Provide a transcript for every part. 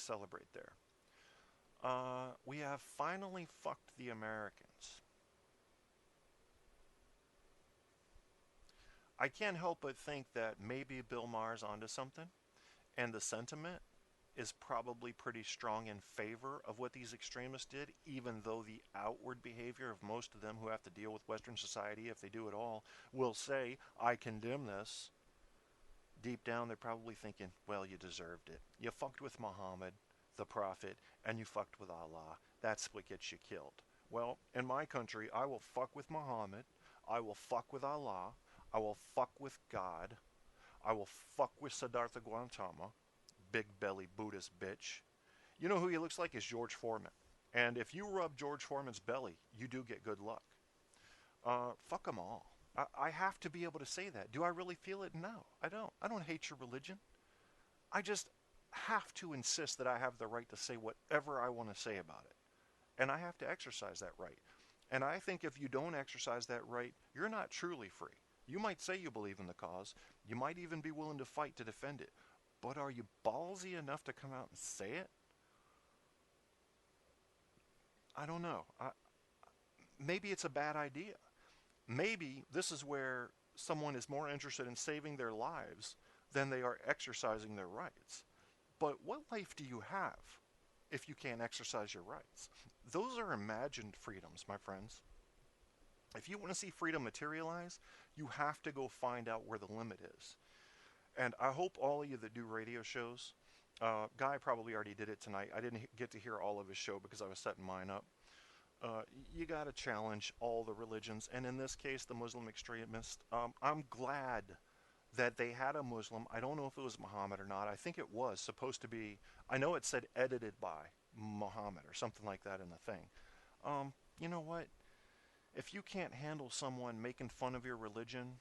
celebrate there. We have finally fucked the Americans. I can't help but think that maybe Bill Maher's onto something, and the sentiment is probably pretty strong in favor of what these extremists did, even though the outward behavior of most of them who have to deal with Western society, if they do at all, will say, I condemn this. Deep down, they're probably thinking, well, you deserved it. You fucked with Muhammad, the prophet, and you fucked with Allah. That's what gets you killed. Well, in my country, I will fuck with Muhammad. I will fuck with Allah. I will fuck with God. I will fuck with Siddhartha Gautama, big belly Buddhist bitch. You know who he looks like? Is George Foreman. And if you rub George Foreman's belly, you do get good luck. Fuck them all. I have to be able to say that. Do I really feel it? No, I don't. I don't hate your religion. I just have to insist that I have the right to say whatever I want to say about it. And I have to exercise that right. And I think if you don't exercise that right, you're not truly free. You might say you believe in the cause. You might even be willing to fight to defend it. But are you ballsy enough to come out and say it? I don't know. Maybe it's a bad idea. Maybe this is where someone is more interested in saving their lives than they are exercising their rights. But what life do you have if you can't exercise your rights? Those are imagined freedoms, my friends. If you want to see freedom materialize, you have to go find out where the limit is. And I hope all of you that do radio shows, Guy probably already did it tonight. I didn't get to hear all of his show because I was setting mine up. You got to challenge all the religions, and in this case, the Muslim extremists. I'm glad that they had a Muslim. I don't know if it was Muhammad or not. I think it was supposed to be. I know it said edited by Muhammad or something like that in the thing. You know what? If you can't handle someone making fun of your religion,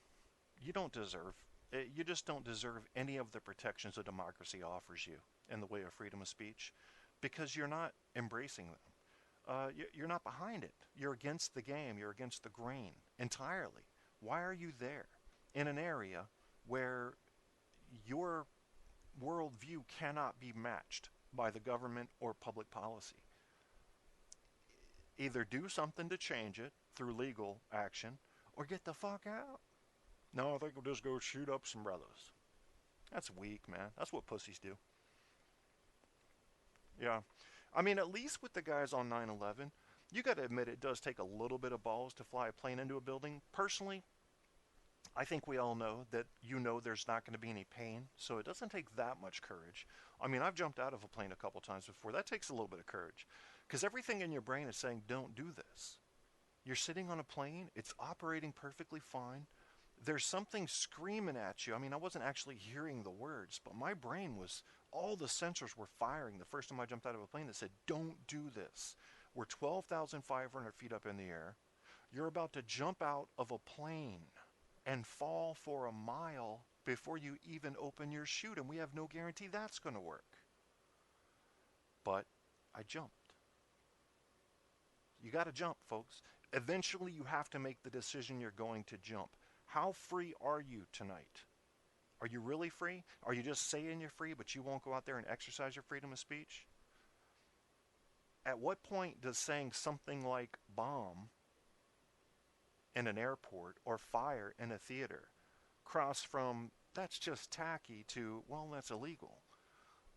you don't deserve. You just don't deserve any of the protections a democracy offers you in the way of freedom of speech, because you're not embracing them. You're not behind it. You're against the game. You're against the grain entirely. Why are you there in an area where your worldview cannot be matched by the government or public policy? Either do something to change it through legal action or get the fuck out. No, I think we'll just go shoot up some brothers. That's weak, man. That's what pussies do. Yeah. I mean, at least with the guys on 9/11, you got to admit it does take a little bit of balls to fly a plane into a building. Personally, I think we all know that there's not going to be any pain, so it doesn't take that much courage. I mean, I've jumped out of a plane a couple times before. That takes a little bit of courage, because everything in your brain is saying, don't do this. You're sitting on a plane. It's operating perfectly fine. There's something screaming at you. I mean, I wasn't actually hearing the words, but my brain was, all the sensors were firing the first time I jumped out of a plane that said, don't do this. We're 12,500 feet up in the air. You're about to jump out of a plane and fall for a mile before you even open your chute, and we have no guarantee that's going to work. But I jumped. You got to jump, folks. Eventually, you have to make the decision you're going to jump. How free are you tonight? Are you really free? Are you just saying you're free, but you won't go out there and exercise your freedom of speech? At what point does saying something like bomb in an airport or fire in a theater cross from that's just tacky to, well, that's illegal?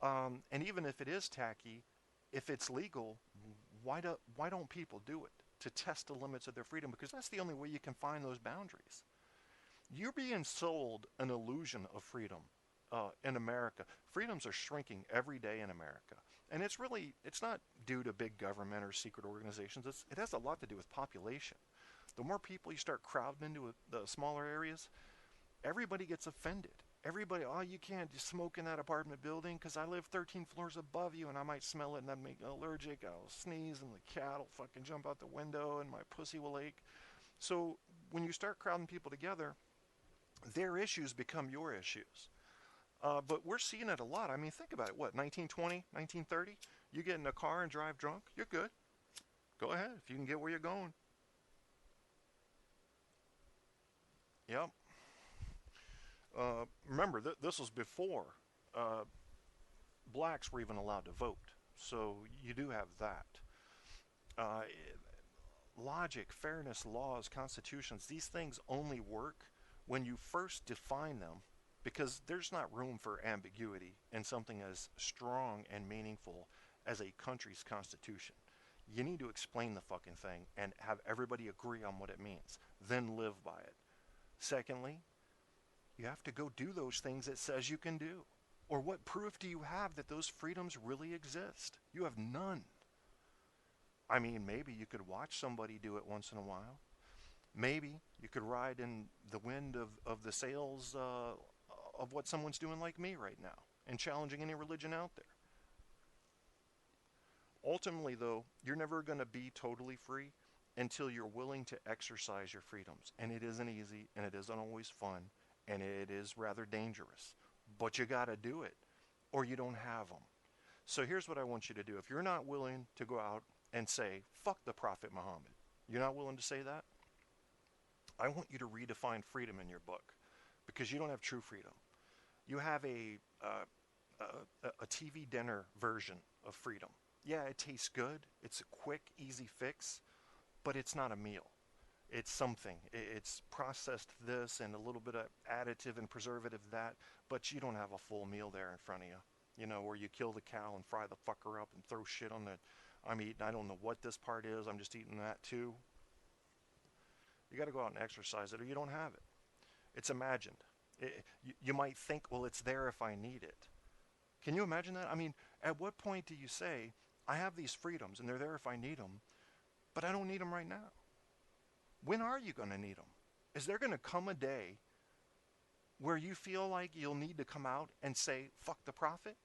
And even if it is tacky, if it's legal, why don't people do it to test the limits of their freedom? Because that's the only way you can find those boundaries. You're being sold an illusion of freedom in America. Freedoms are shrinking every day in America. And it's not due to big government or secret organizations. It has a lot to do with population. The more people you start crowding into the smaller areas, everybody gets offended. Everybody, oh, you can't smoke in that apartment building because I live 13 floors above you and I might smell it and that'd make me allergic. I'll sneeze and the cat will fucking jump out the window and my pussy will ache. So when you start crowding people together, their issues become your issues. But we're seeing it a lot. I mean, think about it. What, 1920, 1930? You get in a car and drive drunk, you're good. Go ahead if you can get where you're going. Yep. Remember, this was before blacks were even allowed to vote. So you do have that. Uh, Logic, fairness, laws, constitutions, these things only work when you first define them, because there's not room for ambiguity in something as strong and meaningful as a country's constitution. You need to explain the fucking thing and have everybody agree on what it means, then live by it. Secondly, you have to go do those things it says you can do. Or what proof do you have that those freedoms really exist? You have none. I mean, maybe you could watch somebody do it once in a while. Maybe you could ride in the wind of the sails of what someone's doing like me right now and challenging any religion out there. Ultimately, though, you're never going to be totally free until you're willing to exercise your freedoms. And it isn't easy, and it isn't always fun, and it is rather dangerous. But you got to do it, or you don't have them. So here's what I want you to do. If you're not willing to go out and say, fuck the Prophet Muhammad, you're not willing to say that? I want you to redefine freedom in your book, because you don't have true freedom. You have a TV dinner version of freedom. Yeah, it tastes good. It's a quick, easy fix, but it's not a meal. It's something. It's processed this and a little bit of additive and preservative that, but you don't have a full meal there in front of you. You know, where you kill the cow and fry the fucker up and throw shit on the... I'm eating, I don't know what this part is, I'm just eating that too. You got to go out and exercise it, or you don't have it. It's imagined. You might think, well, it's there if I need it. Can you imagine that? I mean, at what point do you say, I have these freedoms and they're there if I need them, but I don't need them right now? When are you going to need them? Is there going to come a day where you feel like you'll need to come out and say, fuck the Prophet?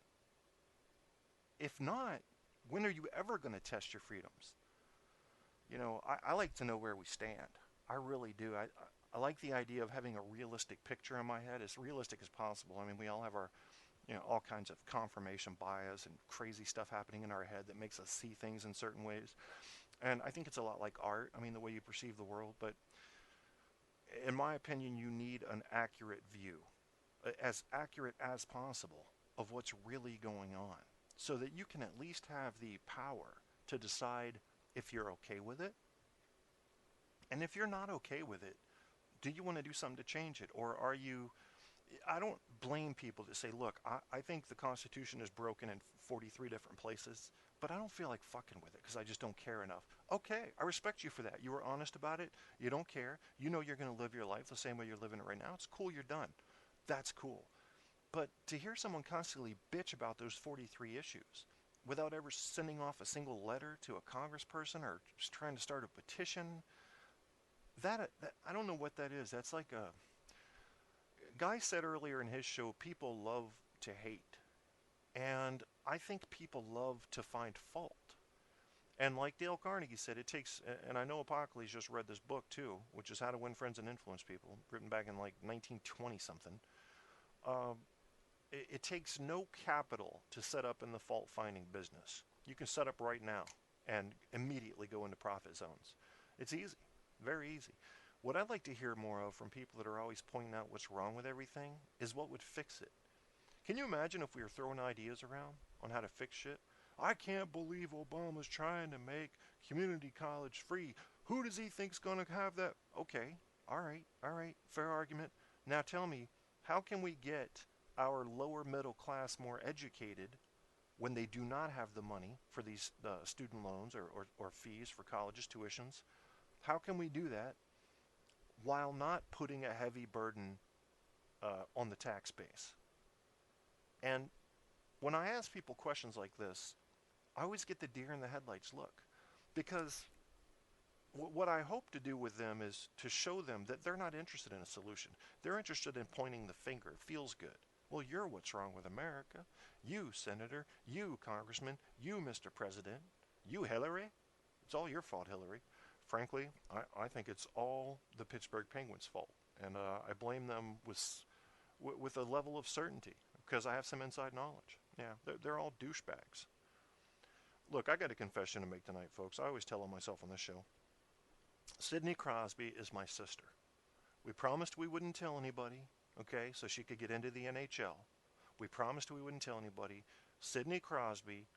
If not, when are you ever going to test your freedoms? You know, I like to know where we stand. I really do. I like the idea of having a realistic picture in my head, as realistic as possible. I mean, we all have our, all kinds of confirmation bias and crazy stuff happening in our head that makes us see things in certain ways. And I think it's a lot like art, I mean, the way you perceive the world. But in my opinion, you need an accurate view, as accurate as possible, of what's really going on, so that you can at least have the power to decide if you're okay with it. And if you're not okay with it, do you want to do something to change it? Or are you... I don't blame people that say, look, I think the Constitution is broken in 43 different places, but I don't feel like fucking with it because I just don't care enough. Okay, I respect you for that. You were honest about it. You don't care. You know you're going to live your life the same way you're living it right now. It's cool, you're done. That's cool. But to hear someone constantly bitch about those 43 issues without ever sending off a single letter to a congressperson or just trying to start a petition, that I don't know what that is. That's like a... Guy said earlier in his show, people love to hate. And I think people love to find fault. And like Dale Carnegie said, it takes, and I know Apocalypse just read this book too, which is How to Win Friends and Influence People, written back in like 1920 something. It takes no capital to set up in the fault-finding business. You can set up right now and immediately go into profit zones. It's easy, very easy. What I'd like to hear more of from people that are always pointing out what's wrong with everything is what would fix it. Can you imagine if we were throwing ideas around on how to fix shit? I can't believe Obama's trying to make community college free. Who does he think's going to have that? Okay, all right, fair argument. Now tell me, how can we get our lower middle class more educated when they do not have the money for these student loans or fees for colleges, tuitions? How can we do that while not putting a heavy burden on the tax base? And when I ask people questions like this, I always get the deer in the headlights look. Because what I hope to do with them is to show them that they're not interested in a solution. They're interested in pointing the finger. It feels good. Well, you're what's wrong with America. You, Senator. You, Congressman. You, Mr. President. You, Hillary. It's all your fault, Hillary. Frankly, I think it's all the Pittsburgh Penguins' fault. And I blame them with a level of certainty, because I have some inside knowledge. Yeah, they're all douchebags. Look, I got a confession to make tonight, folks. I always tell on myself on this show. Sidney Crosby is my sister. We promised we wouldn't tell anybody, okay, so she could get into the NHL. We promised we wouldn't tell anybody. Sidney Crosby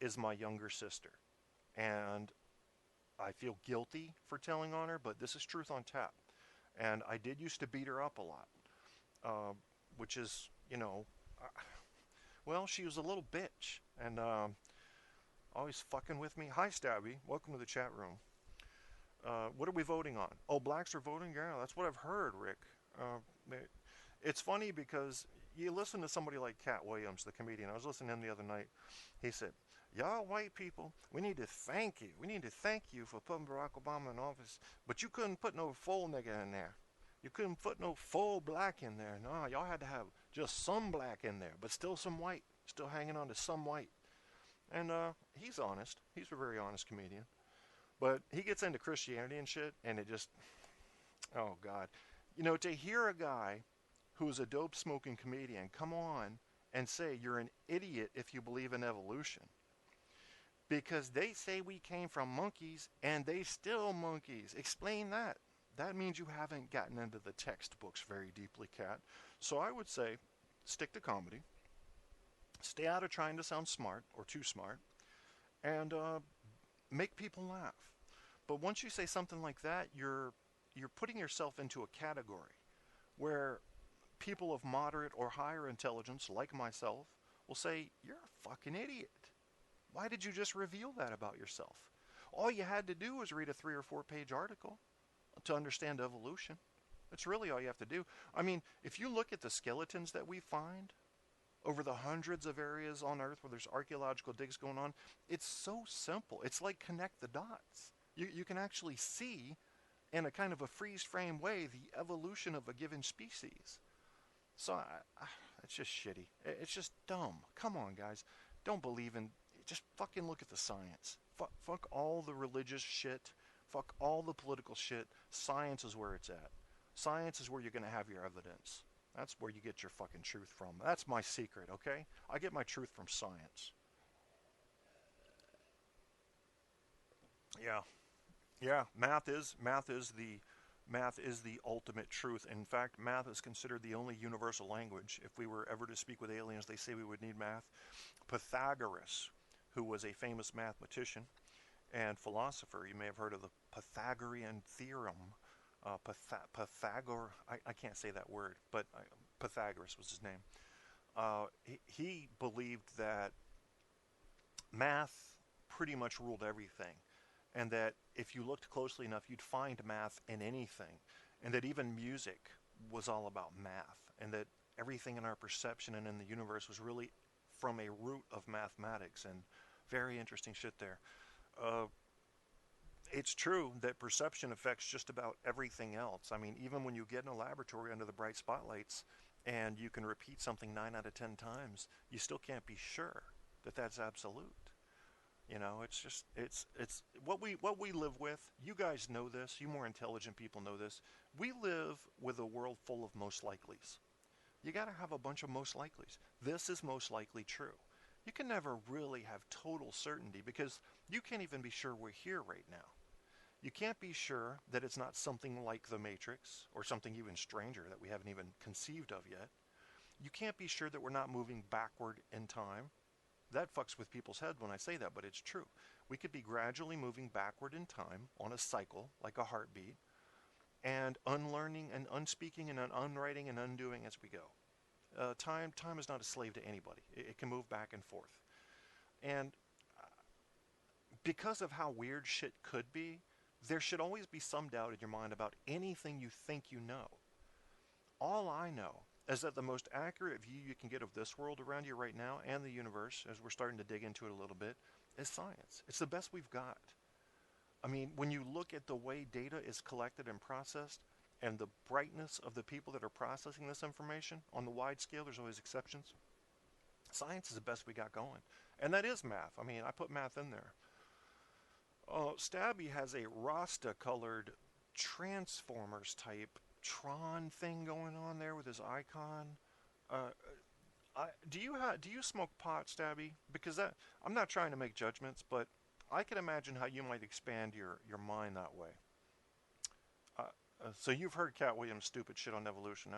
is my younger sister. And I feel guilty for telling on her, but this is truth on tap. And I did used to beat her up a lot, uh, which is, well, she was a little bitch. And always fucking with me. Hi, Stabby. Welcome to the chat room. What are we voting on? Oh, blacks are voting? Yeah, that's what I've heard, Rick. It's funny because you listen to somebody like Cat Williams, the comedian. I was listening to him the other night. He said, y'all white people, we need to thank you. We need to thank you for putting Barack Obama in office. But you couldn't put no full nigga in there. You couldn't put no full black in there. No, y'all had to have just some black in there, but still some white. Still hanging on to some white. And he's honest. He's a very honest comedian. But he gets into Christianity and shit, and it just, oh, God. To hear a guy who's a dope-smoking comedian come on and say you're an idiot if you believe in evolution. Because they say we came from monkeys, and they still monkeys. Explain that. That means you haven't gotten into the textbooks very deeply, Kat. So I would say, stick to comedy. Stay out of trying to sound smart, or too smart. And make people laugh. But once you say something like that, you're putting yourself into a category where people of moderate or higher intelligence, like myself, will say, you're a fucking idiot. Why did you just reveal that about yourself? All you had to do was read a 3 or 4 page article to understand evolution. That's really all you have to do. I mean, if you look at the skeletons that we find over the hundreds of areas on Earth where there's archaeological digs going on, it's so simple. It's like connect the dots. You can actually see in a kind of a freeze frame way the evolution of a given species. So it's just shitty. It's just dumb. Come on, guys. Don't believe in... Just fucking look at the science. Fuck all the religious shit. Fuck all the political shit. Science is where it's at. Science is where you're going to have your evidence. That's where you get your fucking truth from. That's my secret, okay? I get my truth from science. Yeah, math is the ultimate truth. In fact, math is considered the only universal language. If we were ever to speak with aliens, they say we would need math. Pythagoras, who was a famous mathematician and philosopher, you may have heard of the Pythagorean theorem. I can't say that word, but Pythagoras was his name. He believed that math pretty much ruled everything, and that if you looked closely enough, you'd find math in anything, and that even music was all about math, and that everything in our perception and in the universe was really from a root of mathematics, and very interesting shit there. It's true that perception affects just about everything else. I mean, even when you get in a laboratory under the bright spotlights and you can repeat something 9 out of 10 times, you still can't be sure that that's absolute. It's just, it's what we live with. You guys know this. You more intelligent people know this. We live with a world full of most likelies. You got to have a bunch of most likelies. This is most likely true. You can never really have total certainty because you can't even be sure we're here right now. You can't be sure that it's not something like the Matrix or something even stranger that we haven't even conceived of yet. You can't be sure that we're not moving backward in time. That fucks with people's head when I say that, but it's true. We could be gradually moving backward in time on a cycle, like a heartbeat, and unlearning and unspeaking and unwriting and undoing as we go. Time is not a slave to anybody. It can move back and forth. And because of how weird shit could be, there should always be some doubt in your mind about anything you think you know. All I know is that the most accurate view you can get of this world around you right now and the universe, as we're starting to dig into it a little bit, is science. It's the best we've got. I mean, when you look at the way data is collected and processed and the brightness of the people that are processing this information, on the wide scale, there's always exceptions. Science is the best we got going. And that is math. I mean, I put math in there. Stabby has a Rasta-colored Transformers type Tron thing going on there with his icon. Do you smoke pot, Stabby? Because I'm not trying to make judgments, but I can imagine how you might expand your mind that way. So you've heard Cat Williams' stupid shit on evolution.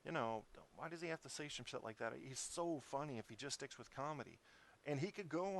You know, why does he have to say some shit like that? He's so funny if he just sticks with comedy. And he could go on